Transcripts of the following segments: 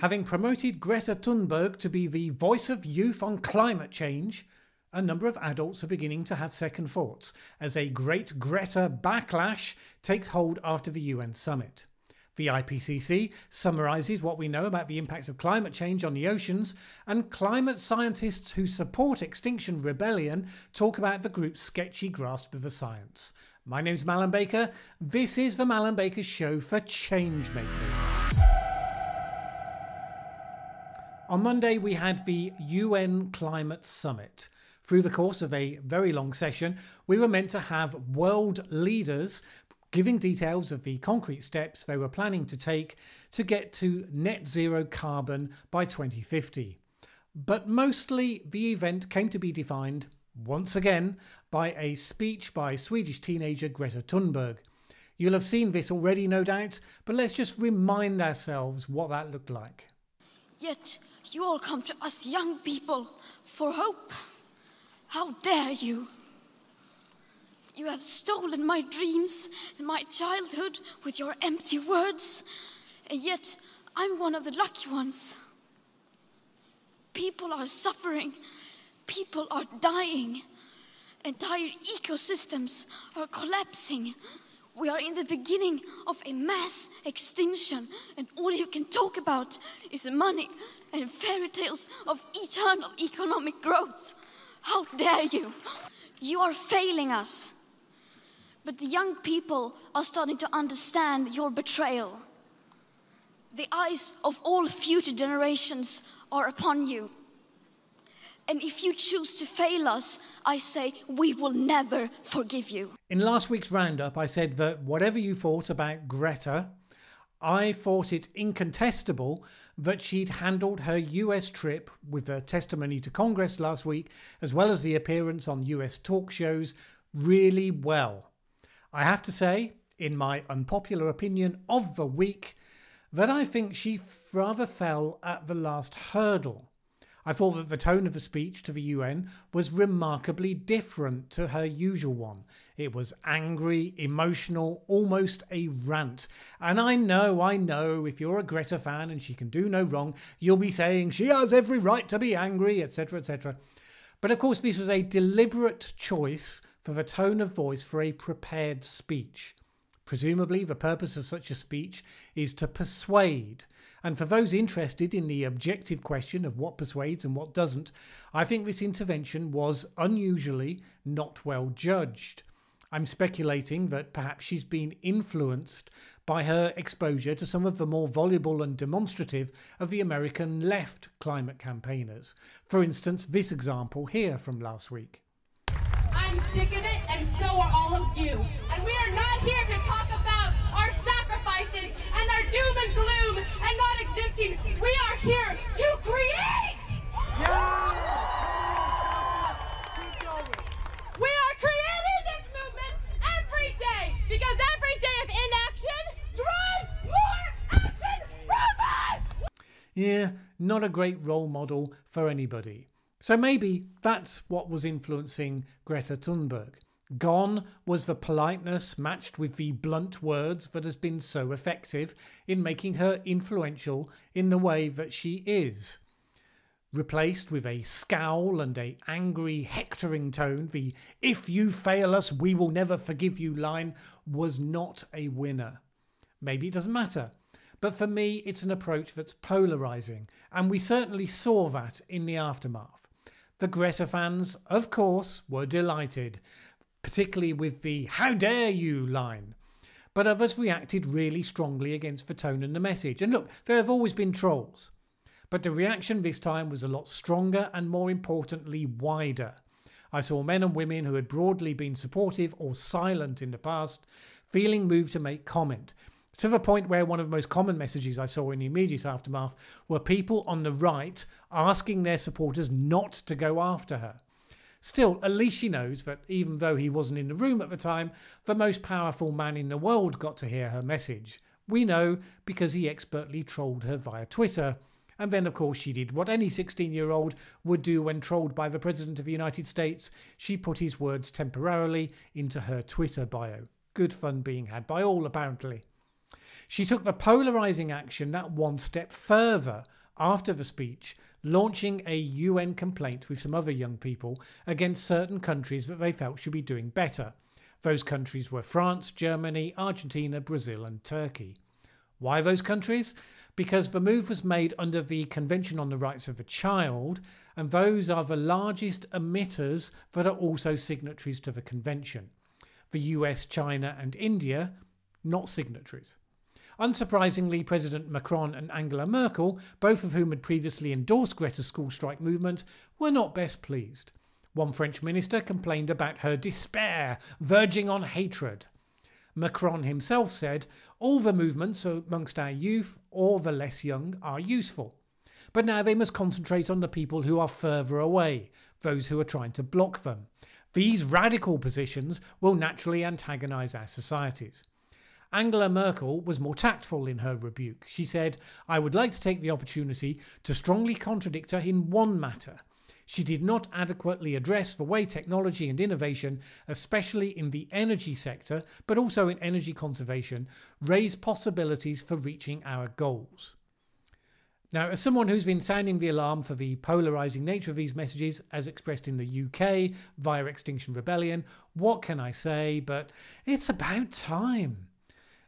Having promoted Greta Thunberg to be the voice of youth on climate change, a number of adults are beginning to have second thoughts as a Great Greta Backlash takes hold after the UN summit. The IPCC summarises what we know about the impacts of climate change on the oceans, and climate scientists who support Extinction Rebellion talk about the group's sketchy grasp of the science. My name's Mallen Baker. This is the Mallen Baker Show for Changemakers. On Monday we had the UN Climate Summit. Through the course of a very long session, we were meant to have world leaders giving details of the concrete steps they were planning to take to get to net zero carbon by 2050. But mostly the event came to be defined, once again, by a speech by Swedish teenager Greta Thunberg. You'll have seen this already, no doubt, but let's just remind ourselves what that looked like. Yet you all come to us young people for hope. How dare you? You have stolen my dreams and my childhood with your empty words, and yet I'm one of the lucky ones. People are suffering, people are dying, entire ecosystems are collapsing. We are in the beginning of a mass extinction, and all you can talk about is money and fairy tales of eternal economic growth. How dare you? You are failing us. But the young people are starting to understand your betrayal. The eyes of all future generations are upon you. And if you choose to fail us, I say we will never forgive you. In last week's roundup, I said that whatever you thought about Greta, I thought it incontestable that she'd handled her US trip with her testimony to Congress last week, as well as the appearance on US talk shows, really well. I have to say, in my unpopular opinion of the week, that I think she rather fell at the last hurdle. I thought that the tone of the speech to the UN was remarkably different to her usual one. It was angry, emotional, almost a rant. And I know, if you're a Greta fan and she can do no wrong, you'll be saying she has every right to be angry, etc., etc. But of course, this was a deliberate choice for the tone of voice for a prepared speech. Presumably, the purpose of such a speech is to persuade. And for those interested in the objective question of what persuades and what doesn't, I think this intervention was unusually not well judged. I'm speculating that perhaps she's been influenced by her exposure to some of the more voluble and demonstrative of the American left climate campaigners. For instance, this example here from last week. I'm sick of it, and so are all of you. And we are not here to talk about our sacrifices and our doom and gloom and not existing. We are here to create! Yeah! We are creating this movement every day, because every day of inaction drives more action from us! Yeah, not a great role model for anybody. So maybe that's what was influencing Greta Thunberg. Gone was the politeness matched with the blunt words that has been so effective in making her influential in the way that she is. Replaced with a scowl and an angry, hectoring tone, the "if you fail us, we will never forgive you" line was not a winner. Maybe it doesn't matter. But for me, it's an approach that's polarising, and we certainly saw that in the aftermath. The Greta fans, of course, were delighted, particularly with the "how dare you" line. But others reacted really strongly against the tone and the message. And look, there have always been trolls. But the reaction this time was a lot stronger and, more importantly, wider. I saw men and women who had broadly been supportive or silent in the past, feeling moved to make comment. To the point where one of the most common messages I saw in the immediate aftermath were people on the right asking their supporters not to go after her. Still, at least she knows that even though he wasn't in the room at the time, the most powerful man in the world got to hear her message. We know because he expertly trolled her via Twitter. And then, of course, she did what any 16-year-old would do when trolled by the President of the United States. She put his words temporarily into her Twitter bio. Good fun being had by all, apparently. She took the polarising action that one step further after the speech, launching a UN complaint with some other young people against certain countries that they felt should be doing better. Those countries were France, Germany, Argentina, Brazil and Turkey. Why those countries? Because the move was made under the Convention on the Rights of the Child, and those are the largest emitters that are also signatories to the convention. The US, China and India, not signatories. Unsurprisingly, President Macron and Angela Merkel, both of whom had previously endorsed Greta's school strike movement, were not best pleased. One French minister complained about her despair, verging on hatred. Macron himself said, all the movements amongst our youth or the less young are useful. But now they must concentrate on the people who are further away, those who are trying to block them. These radical positions will naturally antagonise our societies. Angela Merkel was more tactful in her rebuke. She said, I would like to take the opportunity to strongly contradict her in one matter. She did not adequately address the way technology and innovation, especially in the energy sector, but also in energy conservation, raise possibilities for reaching our goals. Now, as someone who's been sounding the alarm for the polarising nature of these messages, as expressed in the UK via Extinction Rebellion, what can I say? But it's about time.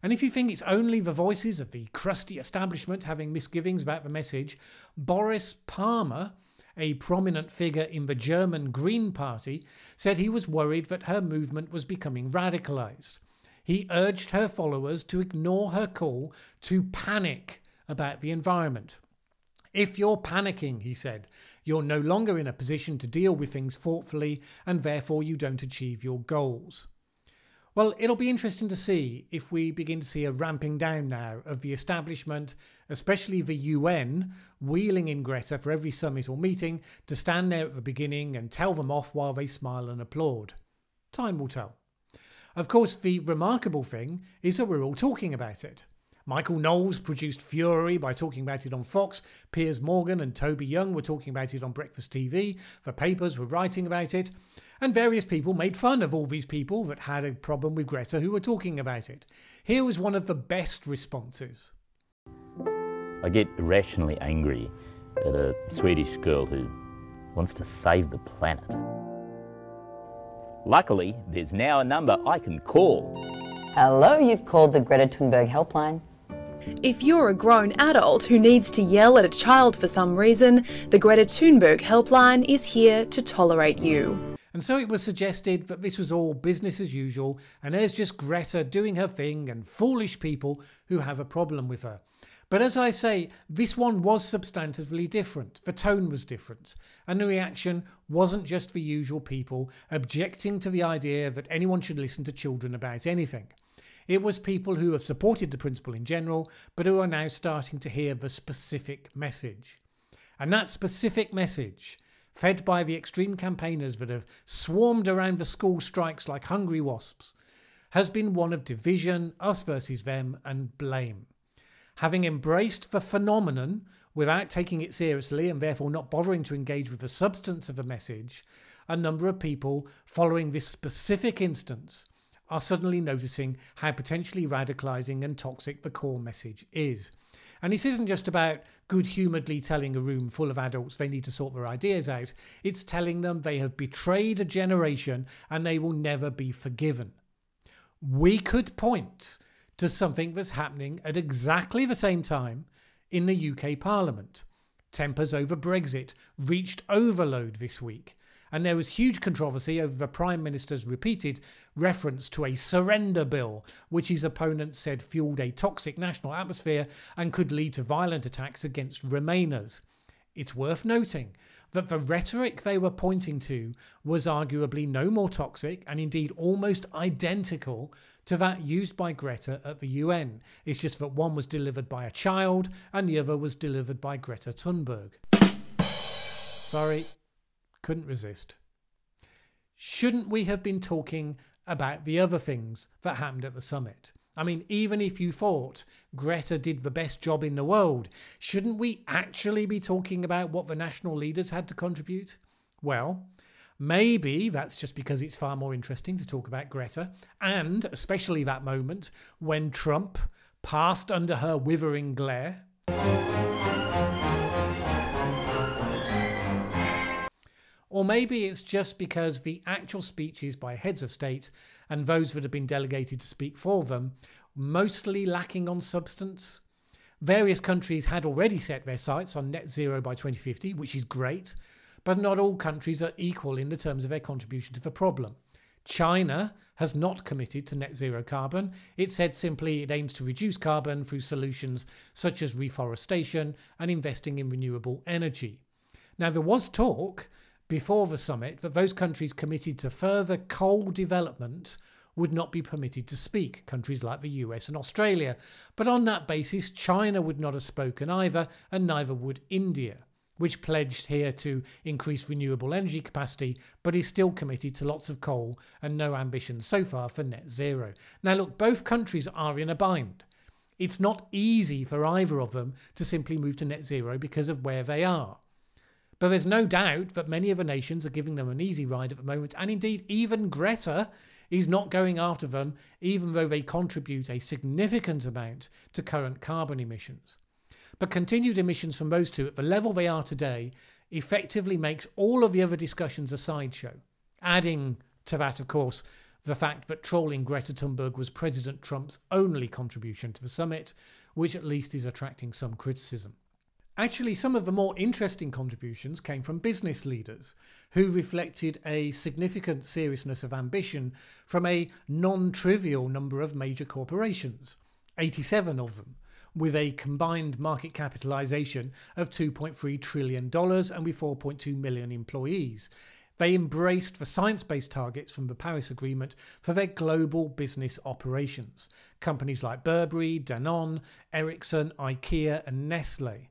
And if you think it's only the voices of the crusty establishment having misgivings about the message, Boris Palmer, a prominent figure in the German Green Party, said he was worried that her movement was becoming radicalised. He urged her followers to ignore her call to panic about the environment. If you're panicking, he said, you're no longer in a position to deal with things thoughtfully and therefore you don't achieve your goals. Well, it'll be interesting to see if we begin to see a ramping down now of the establishment, especially the UN, wheeling in Greta for every summit or meeting to stand there at the beginning and tell them off while they smile and applaud. Time will tell. Of course, the remarkable thing is that we're all talking about it. Michael Knowles produced Fury by talking about it on Fox. Piers Morgan and Toby Young were talking about it on Breakfast TV. The papers were writing about it. And various people made fun of all these people that had a problem with Greta who were talking about it. Here was one of the best responses. I get irrationally angry at a Swedish girl who wants to save the planet. Luckily, there's now a number I can call. Hello, you've called the Greta Thunberg helpline. If you're a grown adult who needs to yell at a child for some reason, the Greta Thunberg helpline is here to tolerate you. And so it was suggested that this was all business as usual, and there's just Greta doing her thing and foolish people who have a problem with her. But as I say, this one was substantively different. The tone was different. And the reaction wasn't just the usual people objecting to the idea that anyone should listen to children about anything. It was people who have supported the principle in general, but who are now starting to hear the specific message. And that specific message, fed by the extreme campaigners that have swarmed around the school strikes like hungry wasps, has been one of division, us versus them, and blame. Having embraced the phenomenon without taking it seriously and therefore not bothering to engage with the substance of the message, a number of people following this specific instance are suddenly noticing how potentially radicalising and toxic the core message is. And this isn't just about good-humouredly telling a room full of adults they need to sort their ideas out. It's telling them they have betrayed a generation and they will never be forgiven. We could point to something that's happening at exactly the same time in the UK Parliament. Tempers over Brexit reached overload this week, and there was huge controversy over the Prime Minister's repeated reference to a surrender bill, which his opponents said fueled a toxic national atmosphere and could lead to violent attacks against Remainers. It's worth noting that the rhetoric they were pointing to was arguably no more toxic and indeed almost identical to that used by Greta at the UN. It's just that one was delivered by a child and the other was delivered by Greta Thunberg. Sorry, couldn't resist. Shouldn't we have been talking about the other things that happened at the summit? I mean, even if you thought Greta did the best job in the world, shouldn't we actually be talking about what the national leaders had to contribute? Well, maybe that's just because it's far more interesting to talk about Greta, and especially that moment when Trump passed under her withering glare. Or maybe it's just because the actual speeches by heads of state and those that have been delegated to speak for them mostly lacking on substance. Various countries had already set their sights on net zero by 2050, which is great, but not all countries are equal in the terms of their contribution to the problem. China has not committed to net zero carbon. It said simply it aims to reduce carbon through solutions such as reforestation and investing in renewable energy. Now, there was talk before the summit that those countries committed to further coal development would not be permitted to speak, countries like the US and Australia. But on that basis, China would not have spoken either, and neither would India, which pledged here to increase renewable energy capacity, but is still committed to lots of coal and no ambition so far for net zero. Now look, both countries are in a bind. It's not easy for either of them to simply move to net zero because of where they are. But there's no doubt that many of the nations are giving them an easy ride at the moment, and indeed even Greta is not going after them, even though they contribute a significant amount to current carbon emissions. But continued emissions from those two at the level they are today effectively makes all of the other discussions a sideshow. Adding to that, of course, the fact that trolling Greta Thunberg was President Trump's only contribution to the summit, which at least is attracting some criticism. Actually, some of the more interesting contributions came from business leaders who reflected a significant seriousness of ambition from a non-trivial number of major corporations, 87 of them, with a combined market capitalization of $2.3 trillion and with 4.2 million employees. They embraced the science-based targets from the Paris Agreement for their global business operations. Companies like Burberry, Danone, Ericsson, IKEA and Nestle.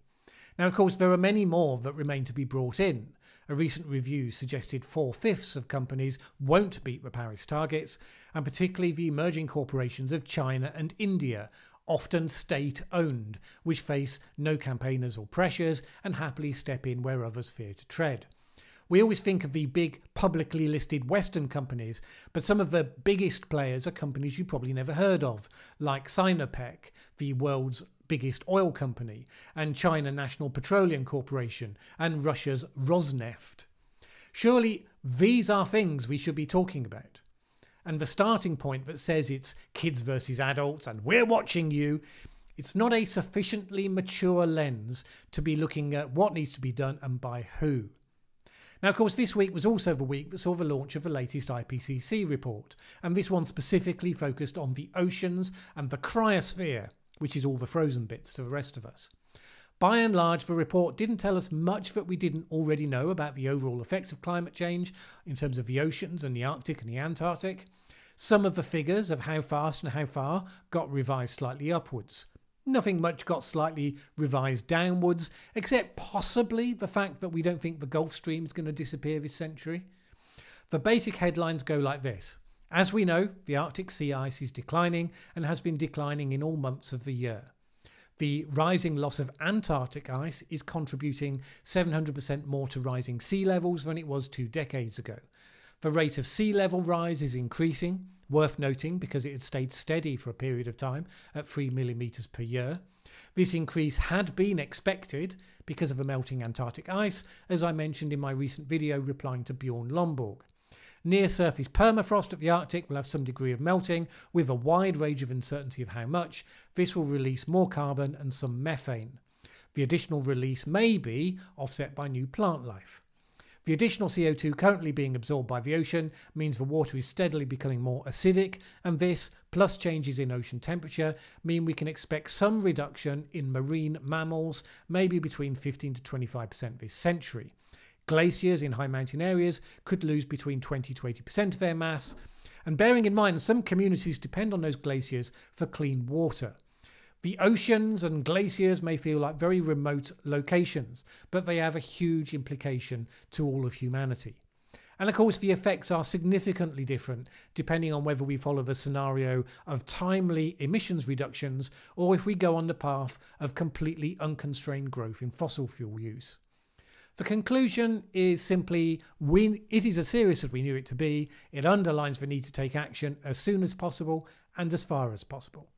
Now, of course, there are many more that remain to be brought in. A recent review suggested 4/5 of companies won't beat the Paris targets, and particularly the emerging corporations of China and India, often state-owned, which face no campaigners or pressures and happily step in where others fear to tread. We always think of the big publicly listed Western companies, but some of the biggest players are companies you probably never heard of, like Sinopec, the world's biggest oil company, and China National Petroleum Corporation, and Russia's Rosneft. Surely these are things we should be talking about. And the starting point that says it's kids versus adults and we're watching you, it's not a sufficiently mature lens to be looking at what needs to be done and by who. Now, of course, this week was also the week that saw the launch of the latest IPCC report, and this one specifically focused on the oceans and the cryosphere, which is all the frozen bits to the rest of us. By and large, the report didn't tell us much that we didn't already know about the overall effects of climate change in terms of the oceans and the Arctic and the Antarctic. Some of the figures of how fast and how far got revised slightly upwards. Nothing much got slightly revised downwards, except possibly the fact that we don't think the Gulf Stream is going to disappear this century. The basic headlines go like this. As we know, the Arctic sea ice is declining and has been declining in all months of the year. The rising loss of Antarctic ice is contributing 700% more to rising sea levels than it was 2 decades ago. The rate of sea level rise is increasing, worth noting because it had stayed steady for a period of time at 3 millimetres per year. This increase had been expected because of the melting Antarctic ice, as I mentioned in my recent video replying to Bjorn Lomborg. Near-surface permafrost at the Arctic will have some degree of melting, with a wide range of uncertainty of how much. This will release more carbon and some methane. The additional release may be offset by new plant life. The additional CO2 currently being absorbed by the ocean means the water is steadily becoming more acidic, and this, plus changes in ocean temperature, mean we can expect some reduction in marine mammals, maybe between 15 to 25% this century. Glaciers in high mountain areas could lose between 20 to 80% of their mass, and bearing in mind some communities depend on those glaciers for clean water. The oceans and glaciers may feel like very remote locations, but they have a huge implication to all of humanity. And of course, the effects are significantly different depending on whether we follow the scenario of timely emissions reductions or if we go on the path of completely unconstrained growth in fossil fuel use. The conclusion is simply, it is as serious as we knew it to be. It underlines the need to take action as soon as possible and as far as possible.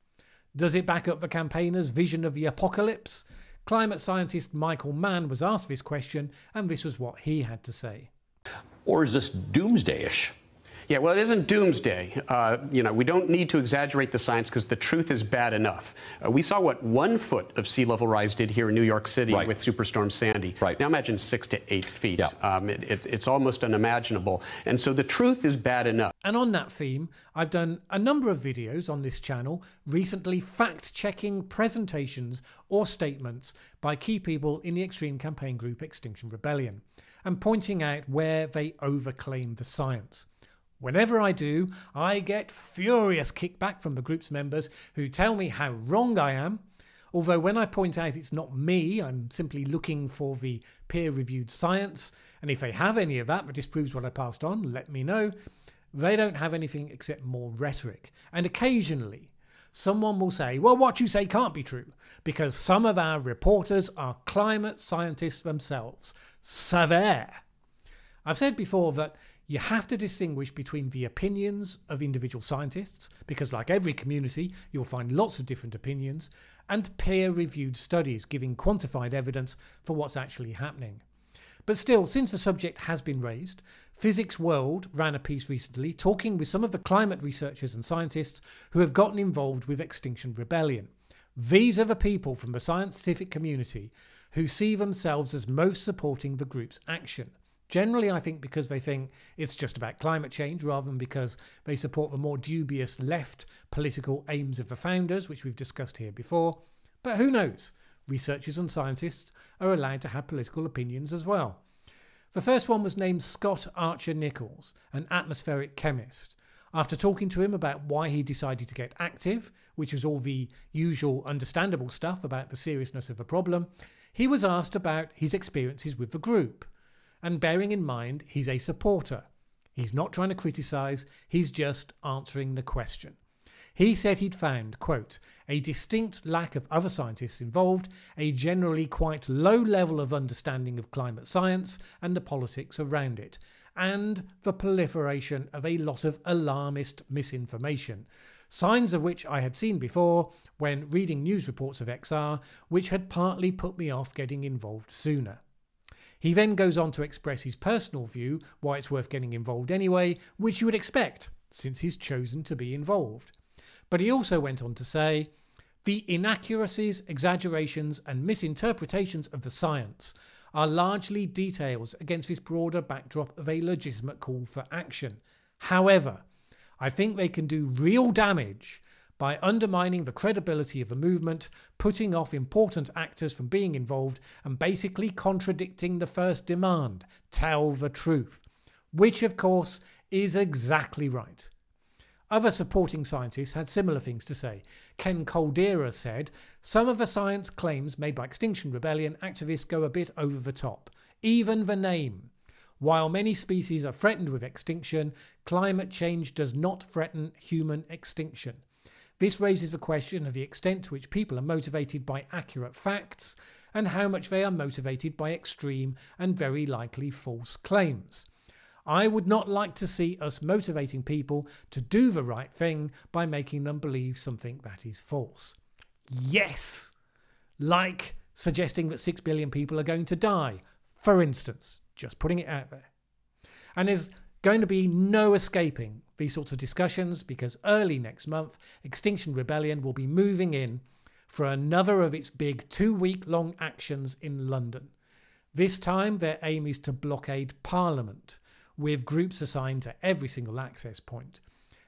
Does it back up the campaigners' vision of the apocalypse? Climate scientist Michael Mann was asked this question, and this was what he had to say. Or is this doomsday-ish? Yeah, well, it isn't doomsday. We don't need to exaggerate the science because the truth is bad enough. We saw what 1 foot of sea level rise did here in New York City with Superstorm Sandy. Right. Now imagine 6 to 8 feet. Yeah. It's almost unimaginable. And so the truth is bad enough. And on that theme, I've done a number of videos on this channel recently fact-checking presentations or statements by key people in the extreme campaign group Extinction Rebellion and pointing out where they overclaim the science. Whenever I do, I get furious kickback from the group's members who tell me how wrong I am. Although when I point out it's not me, I'm simply looking for the peer-reviewed science, and if they have any of that disproves what I passed on, let me know. They don't have anything except more rhetoric. And occasionally, someone will say, well, what you say can't be true, because some of our reporters are climate scientists themselves. So there. I've said before that you have to distinguish between the opinions of individual scientists, because like every community, you'll find lots of different opinions, and peer-reviewed studies giving quantified evidence for what's actually happening. But still, since the subject has been raised, Physics World ran a piece recently talking with some of the climate researchers and scientists who have gotten involved with Extinction Rebellion. These are the people from the scientific community who see themselves as most supporting the group's action. Generally, I think because they think it's just about climate change rather than because they support the more dubious left political aims of the founders, which we've discussed here before. But who knows? Researchers and scientists are allowed to have political opinions as well. The first one was named Scott Archer Nichols, an atmospheric chemist. After talking to him about why he decided to get active, which was all the usual understandable stuff about the seriousness of the problem, he was asked about his experiences with the group. And bearing in mind, he's a supporter. He's not trying to criticise, he's just answering the question. He said he'd found, quote, a distinct lack of other scientists involved, a generally quite low level of understanding of climate science and the politics around it, and the proliferation of a lot of alarmist misinformation, signs of which I had seen before when reading news reports of XR, which had partly put me off getting involved sooner. He then goes on to express his personal view, why it's worth getting involved anyway, which you would expect, since he's chosen to be involved. But he also went on to say, the inaccuracies, exaggerations and misinterpretations of the science are largely details against this broader backdrop of a legitimate call for action. However, I think they can do real damage by undermining the credibility of the movement, putting off important actors from being involved, and basically contradicting the first demand, tell the truth, which of course is exactly right. Other supporting scientists had similar things to say. Ken Caldera said, some of the science claims made by Extinction Rebellion activists go a bit over the top. Even the name. While many species are threatened with extinction, climate change does not threaten human extinction. This raises the question of the extent to which people are motivated by accurate facts and how much they are motivated by extreme and very likely false claims. I would not like to see us motivating people to do the right thing by making them believe something that is false. Yes! Like suggesting that 6 billion people are going to die, for instance. Just putting it out there. And there's going to be no escaping these sorts of discussions because early next month, Extinction Rebellion will be moving in for another of its big 2-week-long actions in London. This time, their aim is to blockade Parliament, with groups assigned to every single access point.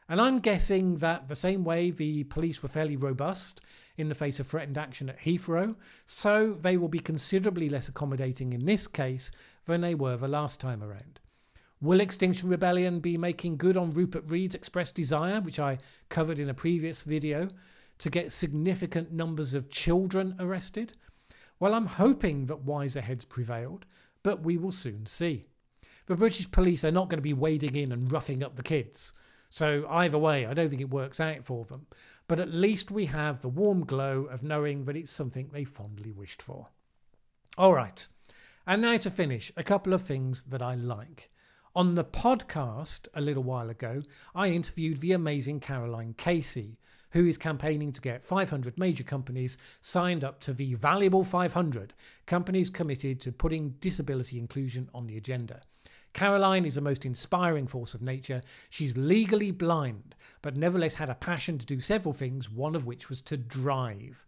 And I'm guessing that the same way the police were fairly robust in the face of threatened action at Heathrow, so they will be considerably less accommodating in this case than they were the last time around. Will Extinction Rebellion be making good on Rupert Reed's expressed desire, which I covered in a previous video, to get significant numbers of children arrested? Well, I'm hoping that wiser heads prevailed, but we will soon see. The British police are not going to be wading in and roughing up the kids. So either way, I don't think it works out for them. But at least we have the warm glow of knowing that it's something they fondly wished for. All right. And now to finish, a couple of things that I like. On the podcast a little while ago, I interviewed the amazing Caroline Casey, who is campaigning to get 500 major companies signed up to the Valuable 500, companies committed to putting disability inclusion on the agenda. Caroline is the most inspiring force of nature. She's legally blind, but nevertheless had a passion to do several things, one of which was to drive.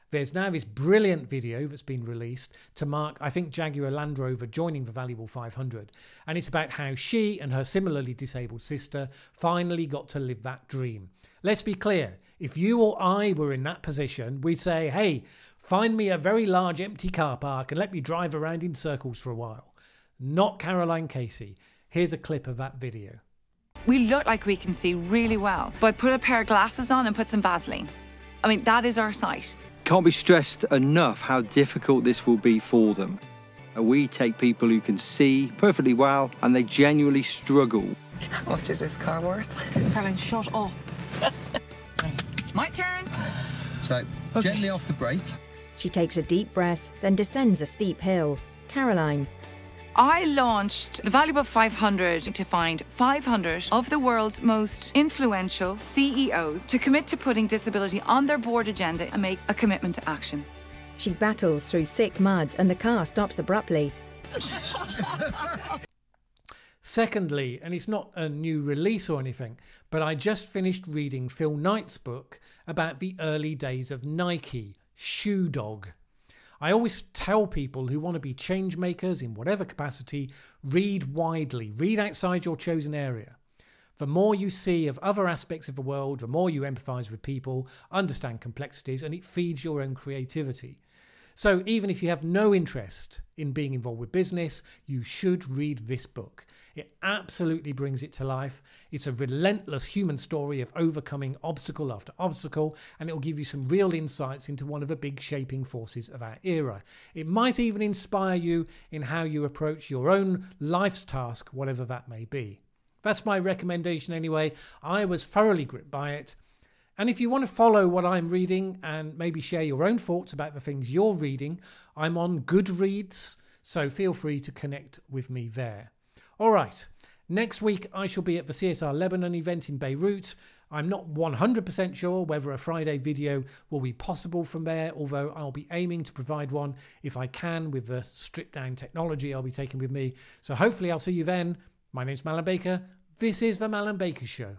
There's now this brilliant video that's been released to mark, I think, Jaguar Land Rover joining the Valuable 500. And it's about how she and her similarly disabled sister finally got to live that dream. Let's be clear, if you or I were in that position, we'd say, hey, find me a very large empty car park and let me drive around in circles for a while. Not Caroline Casey. Here's a clip of that video. We look like we can see really well, but put a pair of glasses on and put some Vaseline. I mean, that is our sight. Can't be stressed enough how difficult this will be for them. We take people who can see perfectly well and they genuinely struggle. How much is this car worth? Caroline, shut up. My turn. So, gently off the brake. She takes a deep breath, then descends a steep hill. Caroline. I launched the Valuable 500 to find 500 of the world's most influential CEOs to commit to putting disability on their board agenda and make a commitment to action. She battles through thick mud and the car stops abruptly. Secondly, and it's not a new release or anything, but I just finished reading Phil Knight's book about the early days of Nike, Shoe Dog. I always tell people who want to be change makers in whatever capacity, read widely, read outside your chosen area. The more you see of other aspects of the world, the more you empathise with people, understand complexities, and it feeds your own creativity. So even if you have no interest in being involved with business, you should read this book. It absolutely brings it to life. It's a relentless human story of overcoming obstacle after obstacle, and it will give you some real insights into one of the big shaping forces of our era. It might even inspire you in how you approach your own life's task, whatever that may be. That's my recommendation anyway. I was thoroughly gripped by it. And if you want to follow what I'm reading and maybe share your own thoughts about the things you're reading, I'm on Goodreads, so feel free to connect with me there. All right, next week I shall be at the CSR Lebanon event in Beirut. I'm not 100% sure whether a Friday video will be possible from there, although I'll be aiming to provide one if I can with the stripped down technology I'll be taking with me. So hopefully I'll see you then. My name's Mallen Baker. This is the Mallen Baker Show.